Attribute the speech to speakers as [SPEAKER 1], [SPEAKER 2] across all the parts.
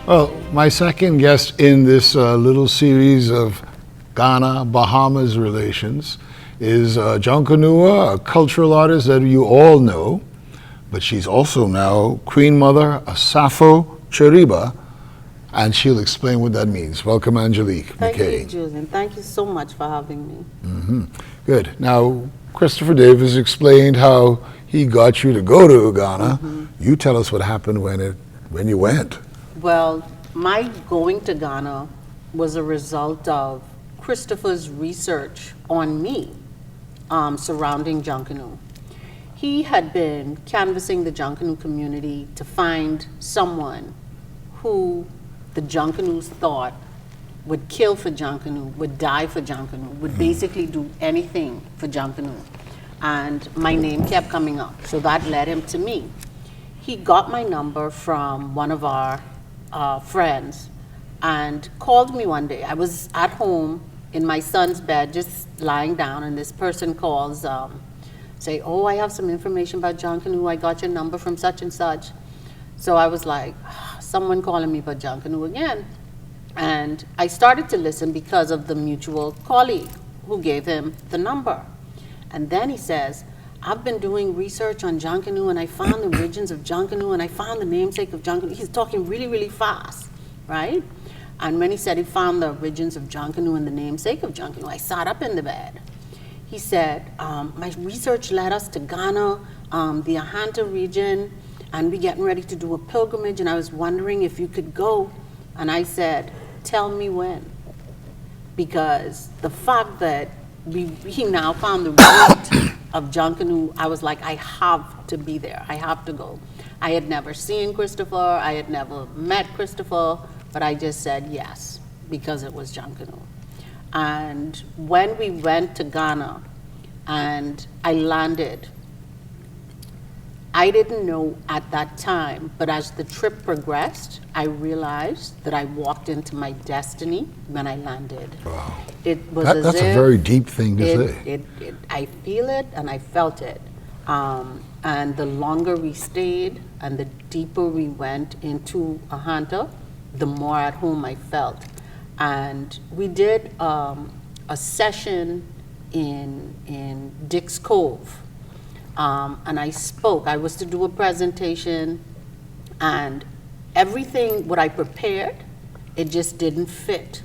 [SPEAKER 1] Well, my second guest in this little series of Ghana Bahamas relations is Jonkanua, a cultural artist that you all know, but she's also now Queen Mother Asafo Cheriba, and she'll explain what that means. Welcome, Angelique Mckay.
[SPEAKER 2] Thank you, Julian. Thank you so much for having me.
[SPEAKER 1] Good. Now, Christopher Davis explained how he got you to go to Ghana. You tell us what happened when you went.
[SPEAKER 2] Well, my going to Ghana was a result of Christopher's research on me surrounding Junkanoo. He had been canvassing the Junkanoo community to find someone who the Junkanoos thought would kill for Junkanoo, would die for Junkanoo, would basically do anything for Junkanoo. And my name kept coming up, so that led him to me. He got my number from one of our friends and called me one day. I was at home in my son's bed, just lying down, and this person calls, say, oh, I have some information about Junkanoo. I got your number from such and such. So I was like, someone calling me about Junkanoo again. And I started to listen because of the mutual colleague who gave him the number. And then he says, I've been doing research on Junkanoo, and I found the origins of Junkanoo, and I found the namesake of Junkanoo. He's talking really, really fast, right? And when he said he found the origins of Junkanoo and the namesake of Junkanoo, I sat up in the bed. He said, my research led us to Ghana, the Ahanta region, and we're getting ready to do a pilgrimage, and I was wondering if you could go. And I said, tell me when. Because the fact that he now found the root of Junkanoo, I was like, I have to be there. I have to go. I had never seen Christopher. I had never met Christopher, but I just said yes, because it was Junkanoo. And when we went to Ghana and I landed, I didn't know at that time, but as the trip progressed, I realized that I walked into my destiny when I landed.
[SPEAKER 1] Wow.
[SPEAKER 2] It was
[SPEAKER 1] That's a very deep thing to say.
[SPEAKER 2] I feel it and I felt it. And the longer we stayed and the deeper we went into Ahanta, the more at home I felt. And we did a session in Dick's Cove. And I spoke. I was to do a presentation, and everything what I prepared, it just didn't fit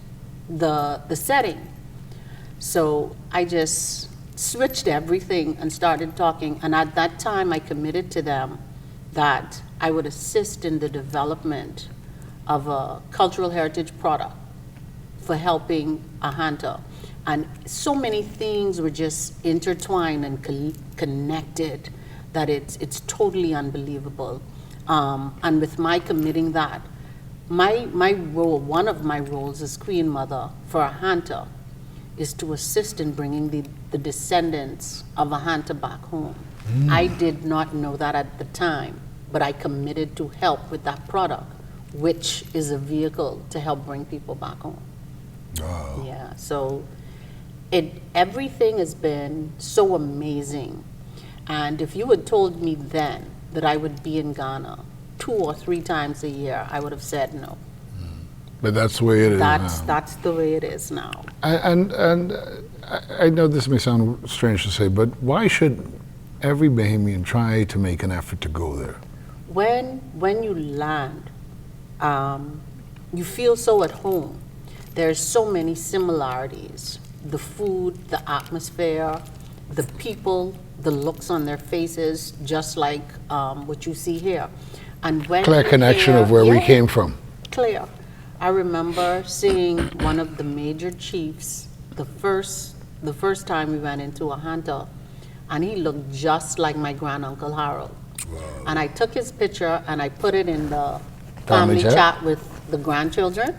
[SPEAKER 2] the setting. So I just switched everything and started talking. And at that time, I committed to them that I would assist in the development of a cultural heritage product for helping Ahanta. And so many things were just intertwined and connected that it's totally unbelievable. And with my committing that, my role, one of my roles as Queen Mother for Ahanta is to assist in bringing the descendants of Ahanta back home. I did not know that at the time, but I committed to help with that product, which is a vehicle to help bring people back home.
[SPEAKER 1] Wow.
[SPEAKER 2] Yeah, so everything has been so amazing. And if you had told me then that I would be in Ghana 2 or 3 times a year, I would have said no.
[SPEAKER 1] But that's the way it is now.
[SPEAKER 2] That's the way it is now.
[SPEAKER 1] And I know this may sound strange to say, but why should every Bahamian try to make an effort to go there?
[SPEAKER 2] When you land, you feel so at home. There's so many similarities. The food, the atmosphere, the people, the looks on their faces, just like what you see here. And when
[SPEAKER 1] Clear connection of where we came from.
[SPEAKER 2] Clear. I remember seeing one of the major chiefs the first time we went into Ahanta, and he looked just like my granduncle Harold.
[SPEAKER 1] Wow.
[SPEAKER 2] And I took his picture and I put it in the family chat with the grandchildren,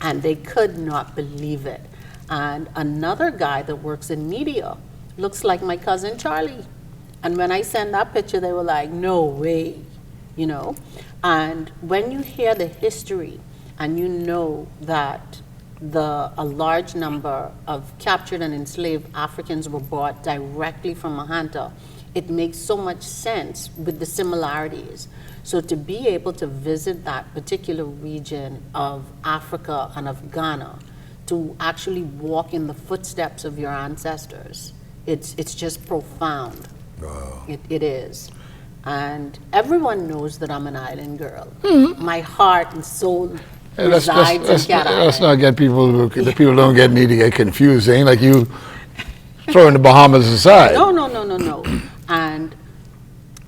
[SPEAKER 2] and they could not believe it. And another guy that works in media looks like my cousin Charlie. And when I sent that picture, they were like, no way, you know? And when you hear the history and you know that a large number of captured and enslaved Africans were brought directly from Ahanta, it makes so much sense with the similarities. So to be able to visit that particular region of Africa and of Ghana, to actually walk in the footsteps of your ancestors, it's just profound.
[SPEAKER 1] Wow.
[SPEAKER 2] It is. And everyone knows that I'm an island girl. My heart and soul
[SPEAKER 1] Hey,
[SPEAKER 2] resides in Cat
[SPEAKER 1] let's
[SPEAKER 2] Island.
[SPEAKER 1] not get people, the people don't need to get confused. Ain't like you throwing the Bahamas aside.
[SPEAKER 2] No. And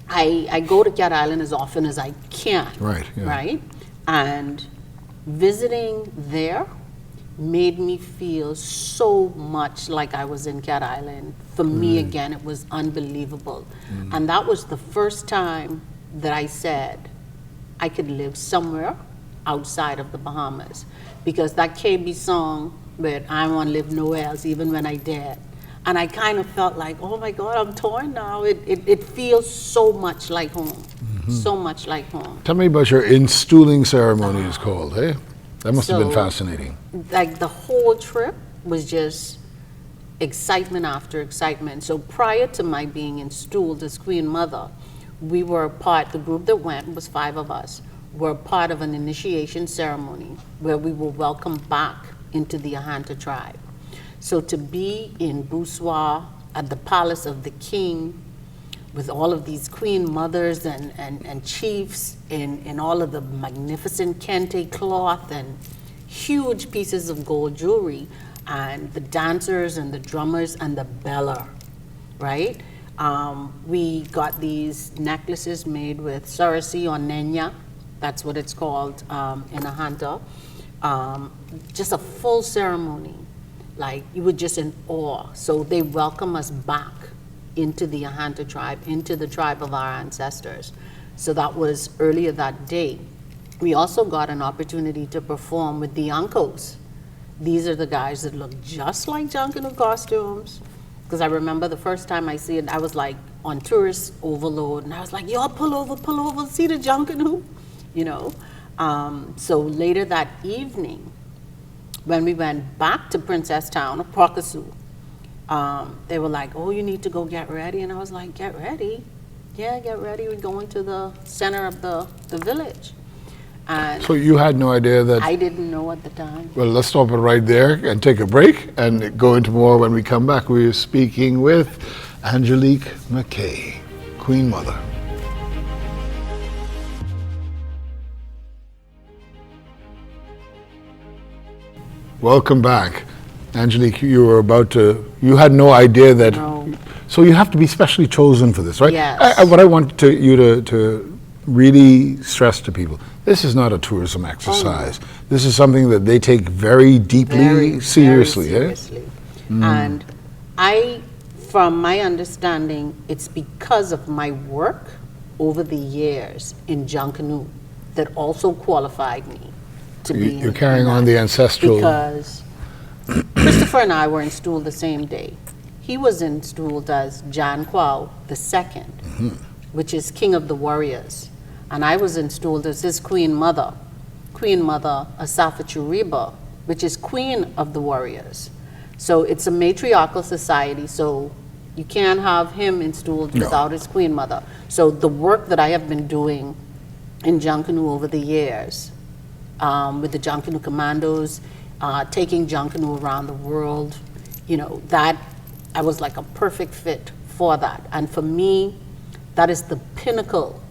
[SPEAKER 2] I go to Cat Island as often as I can.
[SPEAKER 1] Right, yeah.
[SPEAKER 2] Right? And visiting there made me feel so much like I was in Cat Island. For me, again, it was unbelievable. And that was the first time that I said I could live somewhere outside of the Bahamas. Because that KB song, but I won't live nowhere else, even when I did. And I kind of felt like, oh my God, I'm torn now. It feels so much like home. So much like home.
[SPEAKER 1] Tell me about your instooling ceremony, it's called, eh? That must have been
[SPEAKER 2] So,
[SPEAKER 1] fascinating.
[SPEAKER 2] Like the whole trip was just excitement after excitement. So prior to my being installed as Queen Mother, we were part, the group that went was 5 of us, were part of an initiation ceremony where we were welcomed back into the Ahanta tribe. So to be in Boussois at the palace of the king with all of these queen mothers and chiefs in all of the magnificent kente cloth and huge pieces of gold jewelry, and the dancers and the drummers and the bella, right? We got these necklaces made with Sarasi or Nenya, that's what it's called in Ahanta. Just a full ceremony, like you were just in awe. So they welcome us back into the Ahanta tribe, into the tribe of our ancestors. So that was earlier that day. We also got an opportunity to perform with the Yankos. These are the guys that look just like Junkanoo costumes. Because I remember the first time I see it, I was like on tourist overload, and I was like, y'all pull over, see the Junkanoo, you know? So later that evening, when we went back to Princess Town, of Pocasoo, they were like, oh, you need to go get ready. And I was like, get ready? Yeah, get ready. We're going to the center of the village. And
[SPEAKER 1] So you had no idea that.
[SPEAKER 2] I didn't know at the time.
[SPEAKER 1] Well, let's stop it right there and take a break and go into more when we come back. We're speaking with Angelique Mckay, Queen Mother. Welcome back. Angelique, you were about to, you had no idea that,
[SPEAKER 2] No.
[SPEAKER 1] so you have to be specially chosen for this, right?
[SPEAKER 2] Yes.
[SPEAKER 1] What I want you to really stress to people, this is not a tourism exercise. This is something that they take very deeply, seriously.
[SPEAKER 2] Very seriously. And from my understanding, it's because of my work over the years in Junkanoo that also qualified me to be
[SPEAKER 1] You're
[SPEAKER 2] in
[SPEAKER 1] carrying
[SPEAKER 2] that.
[SPEAKER 1] on the ancestral.
[SPEAKER 2] Because Christopher and I were installed the same day. He was installed as Jan Kwao II, which is King of the Warriors. And I was installed as his Queen Mother Asafa Churiba, which is Queen of the Warriors. So it's a matriarchal society, so you can't have him installed
[SPEAKER 1] No.
[SPEAKER 2] without his Queen Mother. So the work that I have been doing in Junkanoo over the years, with the Junkanoo Commandos, taking Junkanoo around the world, you know, that I was like a perfect fit for that. And for me, that is the pinnacle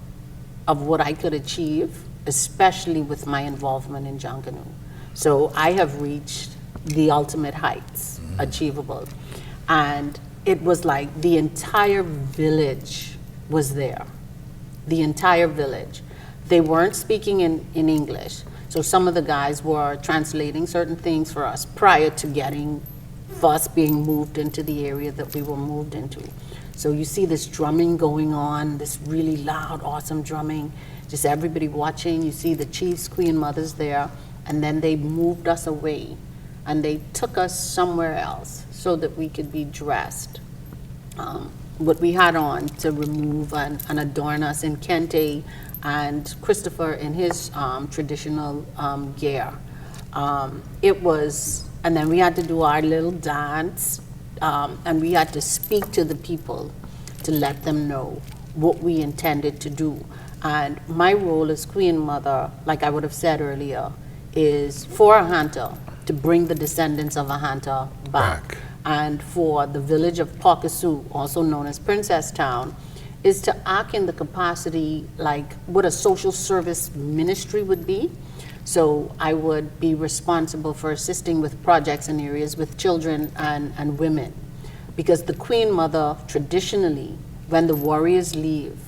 [SPEAKER 2] of what I could achieve, especially with my involvement in Junkanoo. So I have reached the ultimate heights achievable. And it was like the entire village was there. The entire village. They weren't speaking in English. So some of the guys were translating certain things for us prior to us being moved into the area that we were moved into. So you see this drumming going on, this really loud, awesome drumming, just everybody watching. You see the chiefs, queen mothers there, and then they moved us away and they took us somewhere else so that we could be dressed. What we had on to remove and adorn us in kente, and Christopher in his traditional gear. It was, and then we had to do our little dance, and we had to speak to the people. to let them know what we intended to do. And my role as Queen Mother, like I would have said earlier, is for Ahanta to bring the descendants of Ahanta back. And for the village of Pocasoo, also known as Princess Town, is to act in the capacity like what a social service ministry would be. So I would be responsible for assisting with projects in areas with children and women. Because the Queen Mother, traditionally, when the warriors leave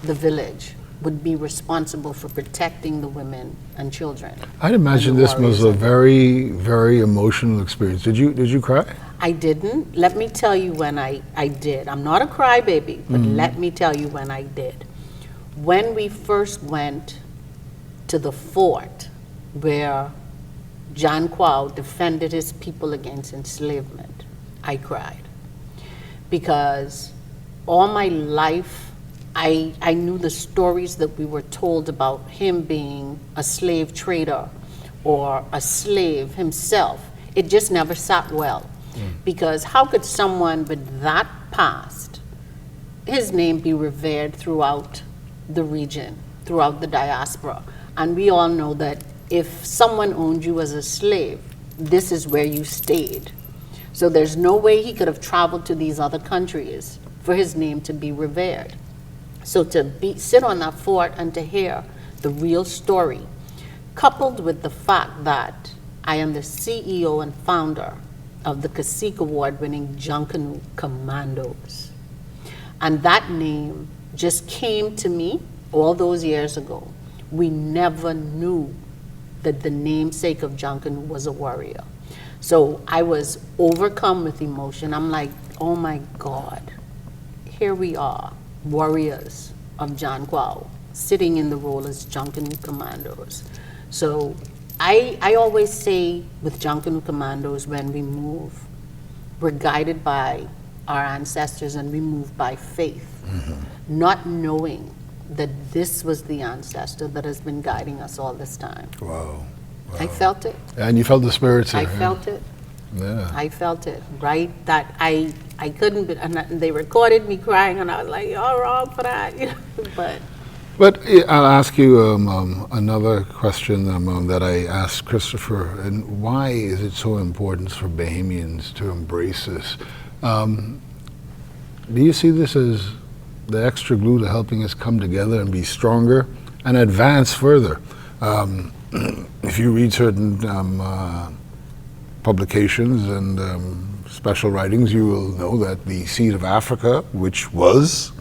[SPEAKER 2] the village, would be responsible for protecting the women and children.
[SPEAKER 1] I'd imagine this was a very, very emotional experience. Did you cry?
[SPEAKER 2] I didn't. Let me tell you when I did. I'm not a crybaby, but let me tell you when I did. When we first went to the fort where John Quao defended his people against enslavement, I cried. Because all my life, I knew the stories that we were told about him being a slave trader or a slave himself. It just never sat well. Because how could someone with that past, his name be revered throughout the region, throughout the diaspora? And we all know that if someone owned you as a slave, this is where you stayed. So there's no way he could have traveled to these other countries for his name to be revered. So to sit on that fort and to hear the real story, coupled with the fact that I am the CEO and founder of the Cacique Award-winning Junkanoo Commandos. And that name just came to me all those years ago. We never knew that the namesake of Junkanoo was a warrior. So I was overcome with emotion. I'm like, oh my God, here we are, warriors of John Quao, sitting in the role as Junkanoo Commandos. So I always say with Junkanoo Commandos, when we move, we're guided by our ancestors and we move by faith, not knowing that this was the ancestor that has been guiding us all this time.
[SPEAKER 1] Wow.
[SPEAKER 2] I felt it.
[SPEAKER 1] And you felt the spirits there.
[SPEAKER 2] I felt it.
[SPEAKER 1] Yeah.
[SPEAKER 2] I felt it, right? That I couldn't be, and they recorded me crying and I was like, you're wrong for that, you know,
[SPEAKER 1] But I'll ask you another question that I asked Christopher, and why is it so important for Bahamians to embrace this? Do you see this as the extra glue to helping us come together and be stronger and advance further? If you read certain publications and special writings, you will know that the seed of Africa, which was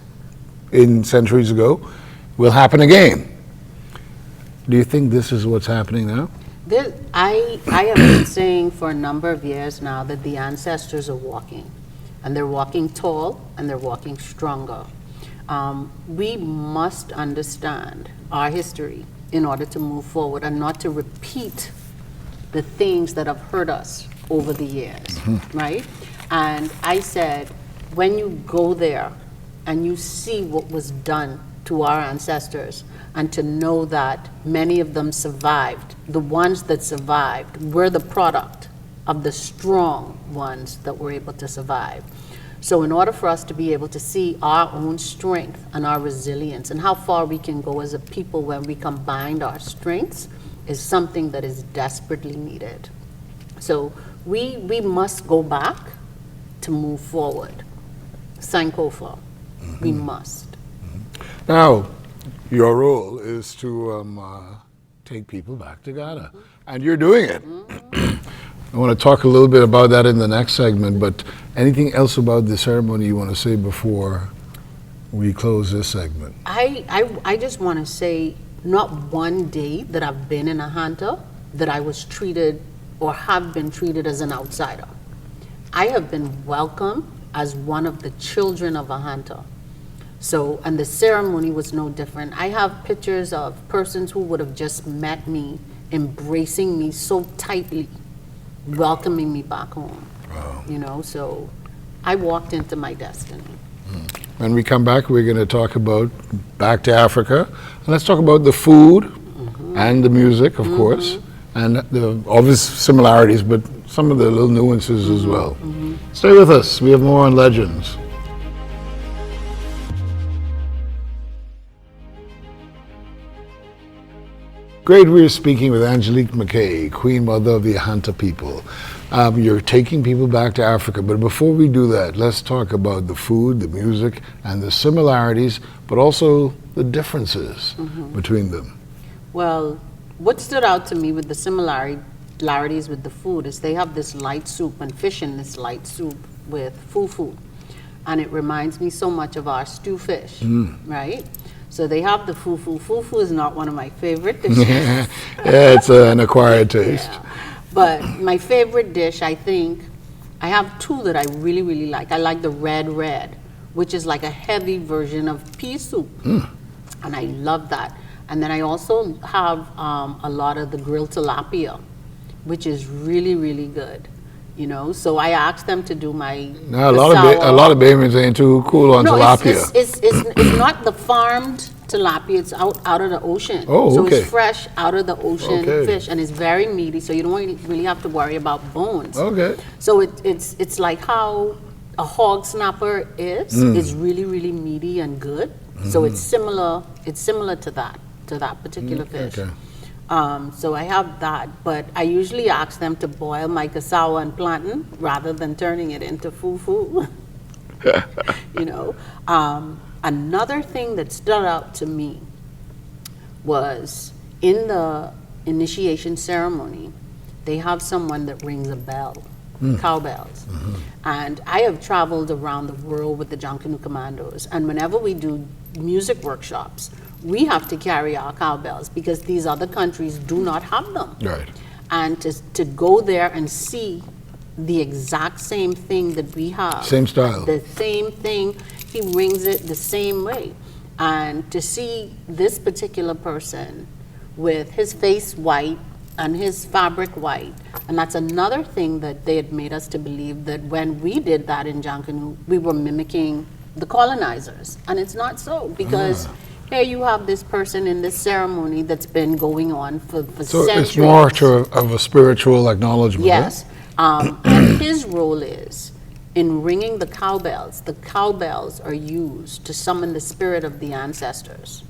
[SPEAKER 1] in centuries ago, will happen again. Do you think this is what's happening now?
[SPEAKER 2] I have been saying for a number of years now that the ancestors are walking, and they're walking tall and they're walking stronger. We must understand our history in order to move forward and not to repeat the things that have hurt us over the years, right? And I said, when you go there and you see what was done to our ancestors, and to know that many of them survived, the ones that survived were the product of the strong ones that were able to survive. So in order for us to be able to see our own strength and our resilience and how far we can go as a people when we combine our strengths is something that is desperately needed. So we must go back to move forward. Sankofa, we must.
[SPEAKER 1] Now, your role is to take people back to Ghana, and you're doing it. I want to talk a little bit about that in the next segment, but anything else about the ceremony you want to say before we close this segment?
[SPEAKER 2] I just want to say, not one day that I've been in Ahanta that I was treated or have been treated as an outsider. I have been welcomed as one of the children of Ahanta. So, and the ceremony was no different. I have pictures of persons who would have just met me, embracing me so tightly, welcoming me back home. Wow. You know, so I walked into my destiny.
[SPEAKER 1] When we come back, we're going to talk about back to Africa. And let's talk about the food and the music, of course, and the obvious similarities, but some of the little nuances as well. Stay with us. We have more on Legends. Great, we're speaking with Angelique Mckay, Queen Mother of the Ahanta people. You're taking people back to Africa, but before we do that, let's talk about the food, the music, and the similarities, but also the differences between them.
[SPEAKER 2] Well, what stood out to me with the similarities with the food is they have this light soup and fish in this light soup with fufu. And it reminds me so much of our stew fish, right? So they have the fufu. Fufu is not one of my favorite dishes.
[SPEAKER 1] Yeah, it's an acquired taste.
[SPEAKER 2] Yeah. But my favorite dish, I think, I have two that I really, really like. I like the red, which is like a heavy version of pea soup. And I love that. And then I also have a lot of the grilled tilapia, which is really, really good. You know, so I asked them to do my
[SPEAKER 1] Now, a lot of Bamans ain't too cool on tilapia.
[SPEAKER 2] It's not the farmed tilapia. It's out of the ocean.
[SPEAKER 1] Oh,
[SPEAKER 2] so
[SPEAKER 1] okay.
[SPEAKER 2] it's fresh out of the ocean
[SPEAKER 1] Okay.
[SPEAKER 2] fish, and it's very meaty. So you don't really have to worry about bones.
[SPEAKER 1] Okay.
[SPEAKER 2] So it's like how a hog snapper is. It's really, really meaty and good. So it's similar. It's similar to that particular fish.
[SPEAKER 1] Okay.
[SPEAKER 2] So I have that, but I usually ask them to boil my cassava and plantain rather than turning it into fufu. You know, another thing that stood out to me was in the initiation ceremony, they have someone that rings a bell, cowbells. And I have traveled around the world with the Junkanoo Commandos, and whenever we do music workshops, we have to carry our cowbells because these other countries do not have them.
[SPEAKER 1] Right.
[SPEAKER 2] And to go there and see the exact same thing that we have.
[SPEAKER 1] Same style.
[SPEAKER 2] The same thing, he rings it the same way. And to see this particular person with his face white and his fabric white, and that's another thing that they had made us to believe that when we did that in Junkanoo, we were mimicking the colonizers. And it's not so, because here you have this person in this ceremony that's been going on for
[SPEAKER 1] So
[SPEAKER 2] centuries.
[SPEAKER 1] it's more of a spiritual acknowledgement.
[SPEAKER 2] Yes. And his role is in ringing the cowbells are used to summon the spirit of the ancestors,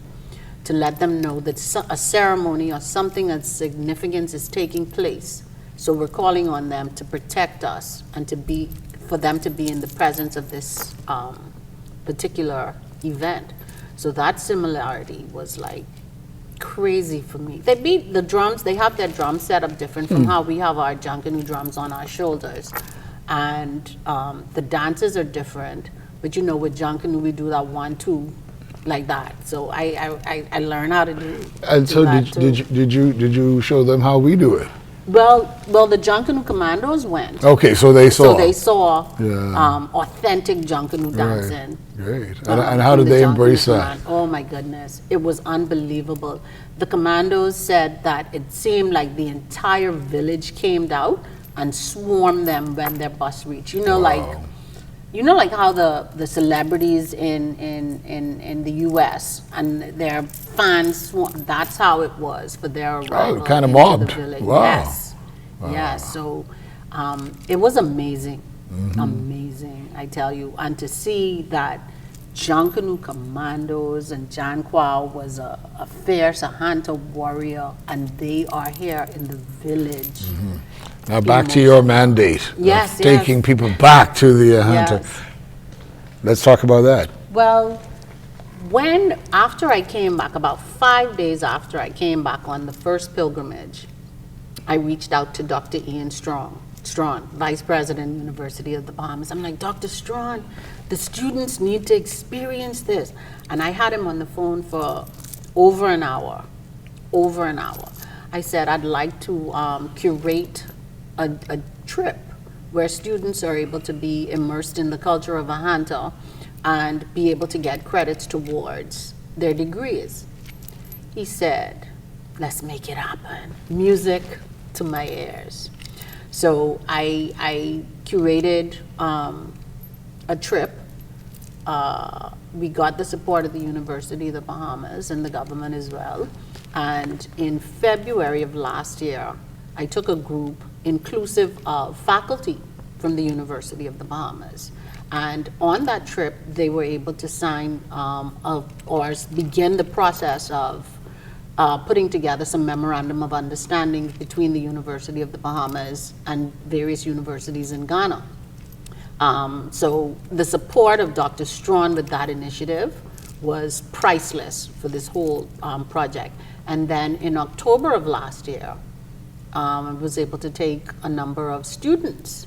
[SPEAKER 2] to let them know that a ceremony or something of significance is taking place. So we're calling on them to protect us and for them to be in the presence of this particular event. So that similarity was like crazy for me. They beat the drums, they have their drum set up different from how we have our Junkanoo drums on our shoulders. And the dances are different, but you know, with Junkanoo we do that 1-2 like that. So I learned how to do.
[SPEAKER 1] And
[SPEAKER 2] do
[SPEAKER 1] so
[SPEAKER 2] that too.
[SPEAKER 1] did you show them how we do it?
[SPEAKER 2] Well, the Junkanoo Commandos went.
[SPEAKER 1] Okay, so they saw.
[SPEAKER 2] So they saw
[SPEAKER 1] Yeah.
[SPEAKER 2] authentic Junkanoo dancing.
[SPEAKER 1] Great. And how did
[SPEAKER 2] from the
[SPEAKER 1] they
[SPEAKER 2] Junkanoo
[SPEAKER 1] embrace that?
[SPEAKER 2] command. Oh my goodness, it was unbelievable. The commandos said that it seemed like the entire village came out and swarmed them when their bus reached. You know, like how the celebrities in the U.S. and their fans swarm. That's how it was for their arrival.
[SPEAKER 1] kind of
[SPEAKER 2] into
[SPEAKER 1] mobbed.
[SPEAKER 2] the village.
[SPEAKER 1] Wow.
[SPEAKER 2] Yes. Yes. So it was amazing. Amazing, I tell you. And to see that Junkanoo Commandos and Jan Kwao was a fierce Ahanta warrior, and they are here in the village.
[SPEAKER 1] Now back to your mandate.
[SPEAKER 2] Yes,
[SPEAKER 1] of taking people back to the Ahanta.
[SPEAKER 2] Yes.
[SPEAKER 1] Let's talk about that.
[SPEAKER 2] Well, after I came back, about 5 days after I came back on the first pilgrimage, I reached out to Dr. Ian Strawn, Vice President, University of the Bahamas. I'm like, Dr. Strawn, the students need to experience this. And I had him on the phone for over an hour. I said, I'd like to curate a trip where students are able to be immersed in the culture of Ahanta and be able to get credits towards their degrees. He said, let's make it happen. Music to my ears. So I curated a trip. We got the support of the University of the Bahamas and the government as well. And in February of last year, I took a group inclusive of faculty from the University of the Bahamas. And on that trip, they were able to sign or begin the process of putting together some memorandum of understanding between the University of the Bahamas and various universities in Ghana. So the support of Dr. Strawn with that initiative was priceless for this whole project. And then in October of last year, I was able to take a number of students.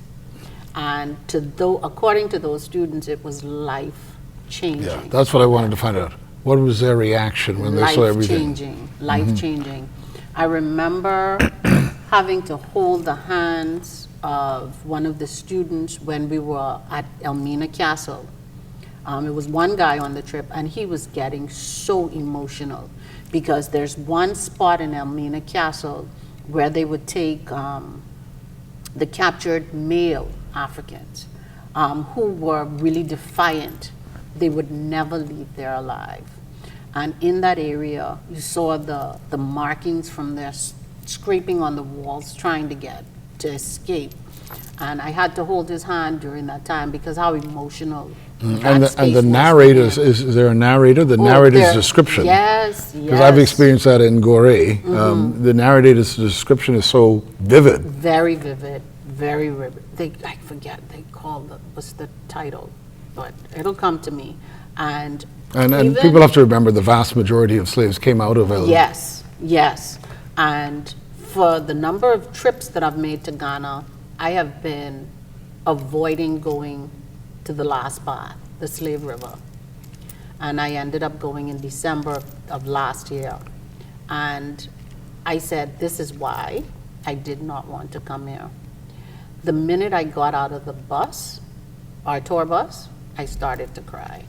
[SPEAKER 2] And according to those students, it was life-changing.
[SPEAKER 1] Yeah, that's what I wanted to find out. What was their reaction when they saw everything?
[SPEAKER 2] Life-changing. I remember having to hold the hands of one of the students when we were at Elmina Castle. It was one guy on the trip, and he was getting so emotional because there's one spot in Elmina Castle where they would take the captured male Africans who were really defiant. They would never leave there alive. And in that area, you saw the markings from their scraping on the walls, trying to escape. And I had to hold his hand during that time because how emotional
[SPEAKER 1] And the narrators, is there a narrator? The narrator's description.
[SPEAKER 2] Yes, yes.
[SPEAKER 1] Because I've experienced that in Gorée. The narrator's description is so vivid.
[SPEAKER 2] Very vivid, very vivid. I forget, they called what's the title, but it'll come to me. And
[SPEAKER 1] people have to remember the vast majority of slaves came out of El.
[SPEAKER 2] Yes, yes. And for the number of trips that I've made to Ghana, I have been avoiding going to the last spot, the Slave River. And I ended up going in December of last year. And I said, this is why I did not want to come here. The minute I got out of the bus, our tour bus, I started to cry.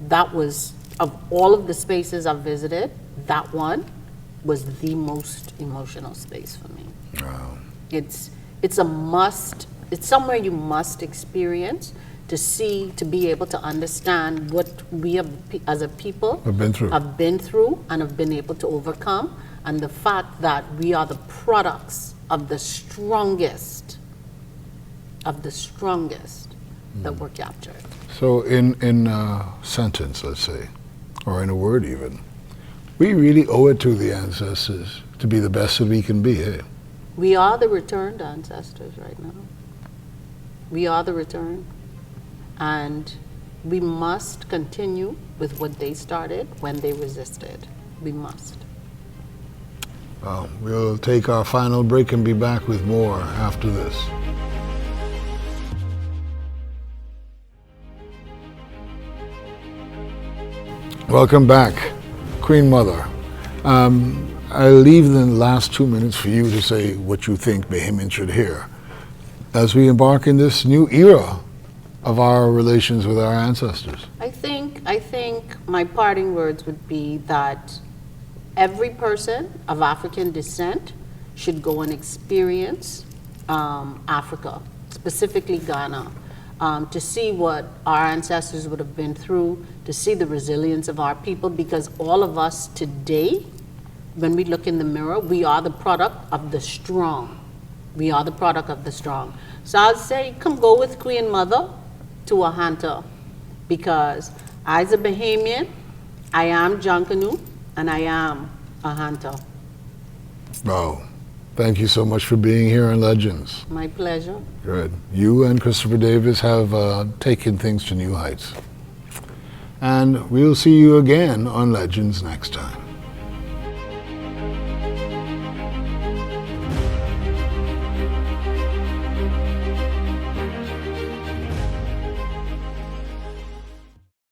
[SPEAKER 2] That was, of all of the spaces I've visited, that one was the most emotional space for me.
[SPEAKER 1] Wow.
[SPEAKER 2] It's a must, it's somewhere you must experience to see, to be able to understand what we have, as a people
[SPEAKER 1] I've been through
[SPEAKER 2] and have been able to overcome, and the fact that we are the products of the strongest that were captured.
[SPEAKER 1] So in a sentence, let's say, or in a word even, we really owe it to the ancestors to be the best that we can be, hey?
[SPEAKER 2] We are the returned ancestors right now. We are the returned. And we must continue with what they started when they resisted. We must.
[SPEAKER 1] Well, we'll take our final break and be back with more after this. Welcome back, Queen Mother. I'll leave the last 2 minutes for you to say what you think Bahamians should hear as we embark in this new era of our relations with our ancestors.
[SPEAKER 2] I think my parting words would be that every person of African descent should go and experience Africa, specifically Ghana, to see what our ancestors would have been through, to see the resilience of our people, because all of us today, when we look in the mirror, we are the product of the strong. We are the product of the strong. So I'll say, come go with Queen Mother to a hunter, because as a Bahamian, I am Junkanoo, and I am a hunter.
[SPEAKER 1] Oh, thank you so much for being here on Legends.
[SPEAKER 2] My pleasure.
[SPEAKER 1] Good. You and Christopher Davis have taken things to new heights. And we'll see you again on Legends next time.